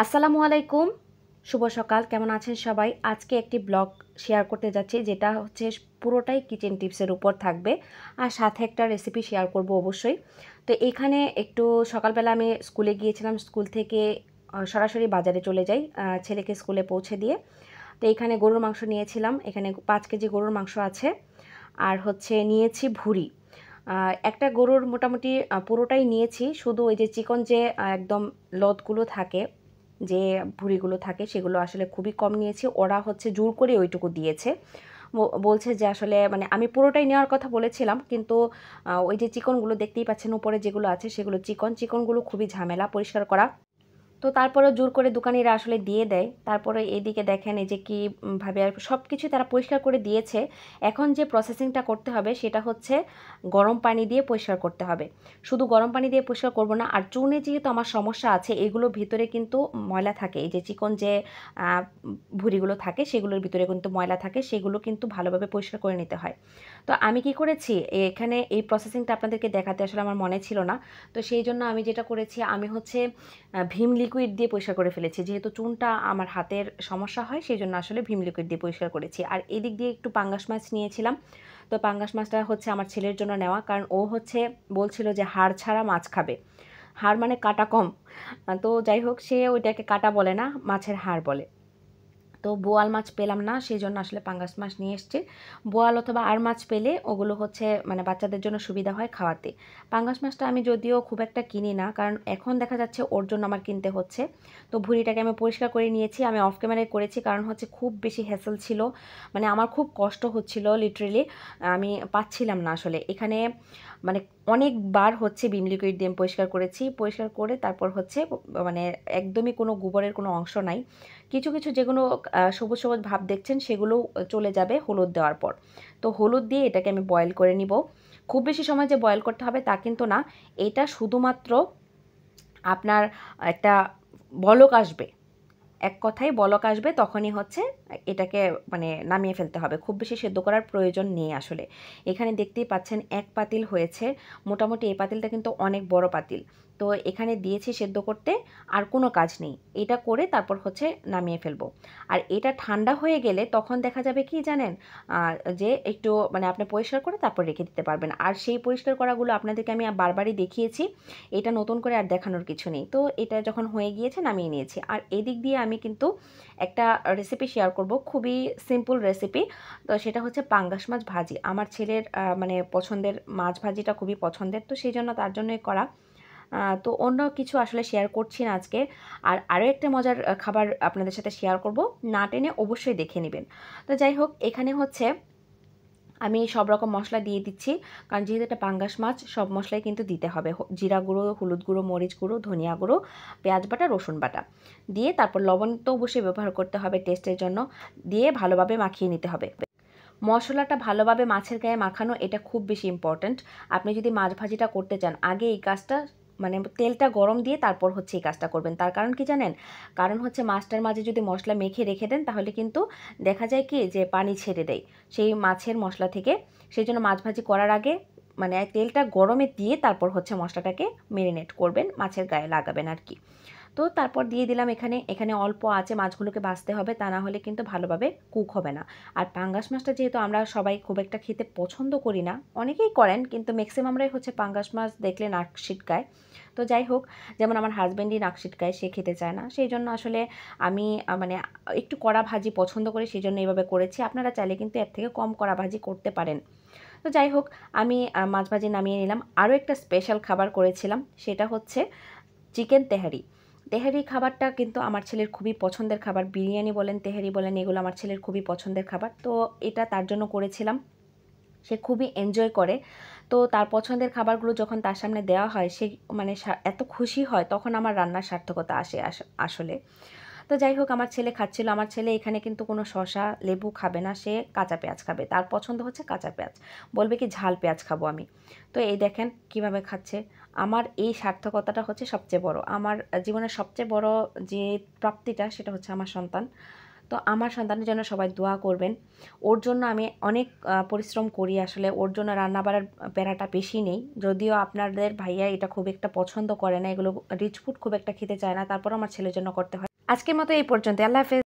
আসসালামু আলাইকুম, শুভ সকাল। কেমন আছেন সবাই? আজকে একটি ব্লগ শেয়ার করতে যাচ্ছি, যেটা হচ্ছে পুরোটাই কিচেন টিপসের উপর থাকবে, আর সাথে একটা রেসিপি শেয়ার করব অবশ্যই। তো এখানে একটু সকালবেলা আমি স্কুলে গিয়েছিলাম, স্কুল থেকে সরাসরি বাজারে চলে যাই ছেলেকে স্কুলে পৌঁছে দিয়ে। তো এখানে গরুর মাংস নিয়েছিলাম, এখানে 5 কেজি গরুর মাংস আছে, আর হচ্ছে নিয়েছি ভুঁড়ি। একটা গরুর মোটামুটি পুরোটাই নিয়েছি, শুধু ওই যে চিকন যে একদম লতগুলো থাকে, যে ভুঁড়িগুলো থাকে, সেগুলো আসলে খুবই কম নিয়েছি। ওরা হচ্ছে জোর করে ওইটুকু দিয়েছে, বলছে যে আসলে মানে আমি পুরোটাই নেওয়ার কথা বলেছিলাম, কিন্তু ওই যে চিকনগুলো দেখতেই পাচ্ছেন উপরে যেগুলো আছে সেগুলো চিকনগুলো খুবই ঝামেলা পরিষ্কার করা। তো তারপরেও জোর করে দোকানিরা আসলে দিয়ে দেয়। তারপরে এদিকে দেখেন এই যে কি ভাবে সব কিছুই তারা পরিষ্কার করে দিয়েছে। এখন যে প্রসেসিংটা করতে হবে সেটা হচ্ছে গরম পানি দিয়ে পরিষ্কার করতে হবে। শুধু গরম পানি দিয়ে পরিষ্কার করব না, আর চুনে যেহেতু আমার সমস্যা আছে, এগুলো ভিতরে কিন্তু ময়লা থাকে। এই যে চিকন যে ভুঁড়িগুলো থাকে সেগুলোর ভিতরে কিন্তু ময়লা থাকে, সেগুলো কিন্তু ভালোভাবে পরিষ্কার করে নিতে হয়। তো আমি কি করেছি, এখানে এই প্রসেসিংটা আপনাদেরকে দেখাতে আসলে আমার মনে ছিল না। তো সেই জন্য আমি যেটা করেছি, আমি হচ্ছে ভীম লিকুইড দিয়ে পরিষ্কার করে ফেলেছি। যেহেতু চুনটা আমার হাতের সমস্যা হয়, সেই জন্য আসলে ভীম লিকুইড দিয়ে পরিষ্কার করেছি। আর এদিক দিয়ে একটু পাঙ্গাস মাছ নিয়েছিলাম। তো পাঙ্গাস মাছটা হচ্ছে আমার ছেলের জন্য নেওয়া, কারণ ও হচ্ছে বলছিল যে হাড় ছাড়া মাছ খাবে। হাড় মানে কাটা কম। তো যাই হোক, সে ওইটাকে কাটা বলে না, মাছের হাড় বলে। তো বোয়াল মাছ পেলাম না, সেই জন্য আসলে পাঙ্গাস মাছ নিয়ে এসেছি। বোয়াল অথবা আর মাছ পেলে ওগুলো হচ্ছে মানে বাচ্চাদের জন্য সুবিধা হয় খাওয়াতে। পাঙ্গাস মাছটা আমি যদিও খুব একটা কিনি না, কারণ এখন দেখা যাচ্ছে ওর জন্য আমার কিনতে হচ্ছে। তো ভুঁড়িটাকে আমি পরিষ্কার করে নিয়েছি, আমি অফ ক্যামেরায় করেছি, কারণ হচ্ছে খুব বেশি হ্যাসেল ছিল। মানে আমার খুব কষ্ট হচ্ছিল লিটারেলি, আমি পাচ্ছিলাম না আসলে। এখানে মানে অনেকবার হচ্ছে ভিম লিকুইড দিয়ে পরিষ্কার করেছি, পরিষ্কার করে তারপর হচ্ছে মানে একদমই কোনো গোবরের কোনো অংশ নাই। কিছু কিছু যেগুলো সবুজ সবুজ ভাব দেখছেন সেগুলো চলে যাবে হলুদ দেওয়ার পর। তো হলুদ দিয়ে এটাকে আমি বয়েল করে নিব। খুব বেশি সময় যে বয়েল করতে হবে তা কিন্তু না, এটা শুধুমাত্র আপনার একটা বলক আসবে, এক কথায় বলক আসবে, তখনই হচ্ছে এটাকে মানে নামিয়ে ফেলতে হবে। খুব বেশি সেদ্ধ করার প্রয়োজন নেই আসলে। এখানে দেখতেই পাচ্ছেন 1 পাতিল হয়েছে। মোটামুটি এই পাতিলটা কিন্তু অনেক বড় পাতিল। তো এখানে দিয়েছি সেদ্ধ করতে, আর কোনো কাজ নেই। এটা করে তারপর হচ্ছে নামিয়ে ফেলবো। আর এটা ঠান্ডা হয়ে গেলে তখন দেখা যাবে কি জানেন, যে একটু মানে আপনি পরিষ্কার করে তারপর রেখে দিতে পারবেন। আর সেই পরিষ্কার করাগুলো আপনাদেরকে আমি বারবারই দেখিয়েছি, এটা নতুন করে আর দেখানোর কিছু নেই। তো এটা যখন হয়ে গিয়েছে নামিয়ে নিয়েছি। আর এদিক দিয়ে আমি কিন্তু একটা রেসিপি শেয়ার করব, খুবই সিম্পল রেসিপি। তো সেটা হচ্ছে পাঙ্গাস মাছ ভাজি। আমার ছেলের মানে পছন্দের মাছ ভাজিটা খুবই পছন্দের, তো সেই জন্য তার জন্যই করা। তো অন্য কিছু আসলে শেয়ার করছি না আজকে। আর আরও একটা মজার খাবার আপনাদের সাথে শেয়ার করব, না টেনে অবশ্যই দেখে নেবেন। তো যাই হোক, এখানে হচ্ছে আমি সব রকম মশলা দিয়ে দিচ্ছি, কারণ যেহেতু এটা পাঙ্গাস মাছ সব মশলাই কিন্তু দিতে হবে। জিরা গুঁড়ো, হলুদ গুঁড়ো, মরিচ গুঁড়ো, ধনিয়া গুঁড়ো, পেঁয়াজ বাটা, রসুন বাটা দিয়ে তারপর লবণ তো অবশ্যই ব্যবহার করতে হবে টেস্টের জন্য, দিয়ে ভালোভাবে মাখিয়ে নিতে হবে। মশলাটা ভালোভাবে মাছের গায়ে মাখানো, এটা খুব বেশি ইম্পর্ট্যান্ট। আপনি যদি মাছ ভাজিটা করতে চান, আগে এই কাজটা মানে তেলটা গরম দিয়ে তারপর হচ্ছে এই কাজটা করবেন। তার কারণ কি জানেন? কারণ হচ্ছে মাছটার মাঝে যদি মশলা মেখে রেখে দেন, তাহলে কিন্তু দেখা যায় কি যে পানি ছেড়ে দেয় সেই মাছের মশলা থেকে। সেই জন্য মাছ ভাজি করার আগে মানে তেলটা গরমে দিয়ে তারপর হচ্ছে মশলাটাকে মেরিনেট করবেন, মাছের গায়ে লাগাবেন আর কি। তো তারপর দিয়ে দিলাম এখানে। এখানে অল্প আঁচে মাছগুলোকে ভাজতে হবে, তা না হলে কিন্তু ভালোভাবে কুক হবে না। আর পাঙ্গাস মাছটা যেহেতু আমরা সবাই খুব একটা খেতে পছন্দ করি না, অনেকেই করেন কিন্তু ম্যাক্সিমামরাই হচ্ছে পাঙ্গাস মাছ দেখলে নাক সিটকায়। তো যাই হোক, যেমন আমার হাজব্যান্ডই নাক সিটকায়, সে খেতে চায় না। সেই জন্য আসলে আমি মানে একটু কড়া ভাজি পছন্দ করি, সেই জন্য এইভাবে করেছি। আপনারা চাইলে কিন্তু এর থেকে কম কড়া ভাজি করতে পারেন। তো যাই হোক, আমি মাছ ভাজি নামিয়ে নিলাম। আরও একটা স্পেশাল খাবার করেছিলাম, সেটা হচ্ছে চিকেন তেহারি। তেহারি খাবারটা কিন্তু আমার ছেলের খুবই পছন্দের খাবার। বিরিয়ানি বলেন, তেহারি বলেন, এগুলো আমার ছেলের খুবই পছন্দের খাবার। তো এটা তার জন্য করেছিলাম, সে খুবই এনজয় করে। তো তার পছন্দের খাবারগুলো যখন তার সামনে দেওয়া হয়, সে মানে এত খুশি হয়, তখন আমার রান্নার সার্থকতা আসে আসলে। তো যাই হোক, আমার ছেলে খাচ্ছিল। আমার ছেলে এখানে কিন্তু কোনো শসা লেবু খাবে না, সে কাঁচা পেঁয়াজ খাবে। তার পছন্দ হচ্ছে কাঁচা পেঁয়াজ, বলবে কি ঝাল পেঁয়াজ খাবো আমি। তো এই দেখেন কিভাবে খাচ্ছে। আমার এই সার্থকতাটা হচ্ছে সবচেয়ে বড়, আমার জীবনের সবচেয়ে বড় যে প্রাপ্তিটা, সেটা হচ্ছে আমার সন্তান। তো আমার সন্তানের জন্য সবাই দোয়া করবেন। ওর জন্য আমি অনেক পরিশ্রম করি আসলে, ওর জন্য রান্না বাড়ার প্যারাটা বেশি নেই। যদিও আপনাদের ভাইয়া এটা খুব একটা পছন্দ করে না, এগুলো রিচ ফুড খুব একটা খেতে চায় না, তারপরও আমার ছেলের জন্য করতে হয়। আজকের মতো এই পর্যন্ত। আল্লাহ হাফেজ।